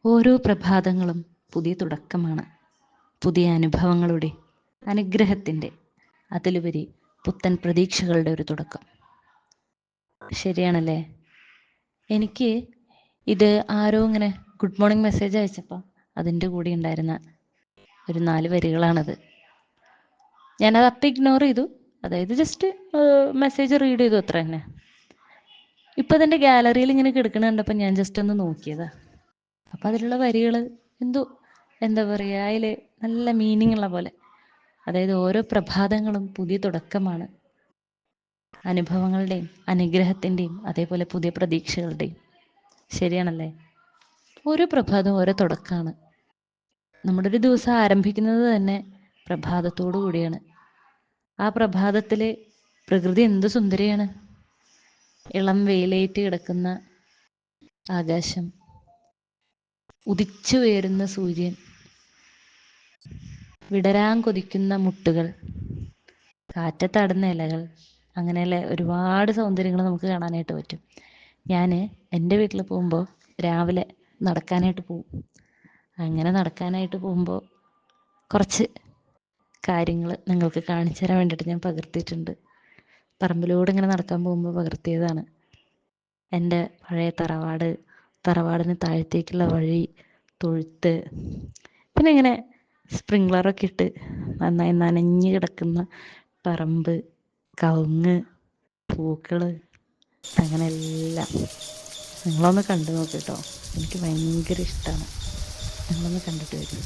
ഓരോ പ്രഭാതങ്ങളും പുതിയ തുടക്കമാണ്, പുതിയ അനുഭവങ്ങളുടെ, അനുഗ്രഹത്തിൻ്റെ, അതിലുപരി പുത്തൻ പ്രതീക്ഷകളുടെ ഒരു തുടക്കം. ശരിയാണല്ലേ? എനിക്ക് ഇത് ആരോ ഇങ്ങനെ ഗുഡ് മോർണിംഗ് മെസ്സേജ് അയച്ചപ്പോൾ അതിൻ്റെ കൂടെ ഉണ്ടായിരുന്ന ഒരു 4 വരികളാണത്. ഞാനത് അപ്പം ഇഗ്നോർ ചെയ്തു. അതായത് ജസ്റ്റ് മെസ്സേജ് റീഡ് ചെയ്തു, അത്ര തന്നെ. ഇപ്പം അതിൻ്റെ ഗാലറിയിൽ ഇങ്ങനെ കിടക്കണ കണ്ടപ്പോൾ ഞാൻ ജസ്റ്റ് ഒന്ന് നോക്കിയതാ. അപ്പം അതിലുള്ള വരികൾ എന്തോ എന്താ പറയുക, അതിൽ നല്ല മീനിങ് ഉള്ള പോലെ. അതായത് ഓരോ പ്രഭാതങ്ങളും പുതിയ തുടക്കമാണ്, അനുഭവങ്ങളുടെയും അനുഗ്രഹത്തിൻ്റെയും അതേപോലെ പുതിയ പ്രതീക്ഷകളുടെയും. ശരിയാണല്ലേ? ഓരോ പ്രഭാതവും ഓരോ തുടക്കമാണ്. നമ്മുടെ ഒരു ദിവസം ആരംഭിക്കുന്നത് തന്നെ പ്രഭാതത്തോടു കൂടിയാണ്. ആ പ്രഭാതത്തിൽ പ്രകൃതി എന്ത് സുന്ദരിയാണ്! ഇളം വെയിലേറ്റ് കിടക്കുന്ന ആകാശം, ഉദിച്ചു ഉയരുന്ന സൂര്യൻ, വിടരാൻ കൊതിക്കുന്ന മുട്ടുകൾ, കാറ്റത്താടുന്ന ഇലകൾ, അങ്ങനെയുള്ള ഒരുപാട് സൗന്ദര്യങ്ങൾ നമുക്ക് കാണാനായിട്ട് പറ്റും. ഞാൻ എൻ്റെ വീട്ടിൽ പോകുമ്പോൾ രാവിലെ നടക്കാനായിട്ട് പോകും. അങ്ങനെ നടക്കാനായിട്ട് പോകുമ്പോൾ കുറച്ച് കാര്യങ്ങൾ നിങ്ങൾക്ക് കാണിച്ചു തരാൻ വേണ്ടിയിട്ട് ഞാൻ പകർത്തിയിട്ടുണ്ട്. പറമ്പിലൂടെ ഇങ്ങനെ നടക്കാൻ പോകുമ്പോൾ പകർത്തിയതാണ്. എൻ്റെ പഴയ തറവാടിന് താഴത്തേക്കുള്ള വഴി, തൊഴുത്ത്, പിന്നെ ഇങ്ങനെ സ്പ്രിങ്ക്ലറൊക്കെ ഇട്ട് നന്നായി നനഞ്ഞ് കിടക്കുന്ന പറമ്പ്, കവുങ്ങ്, പൂക്കൾ, അങ്ങനെ എല്ലാം നിങ്ങളൊന്ന് കണ്ടു നോക്കിട്ടോ. എനിക്ക് ഭയങ്കര ഇഷ്ടമാണ്. നിങ്ങളൊന്ന് കണ്ടിട്ട് വരും.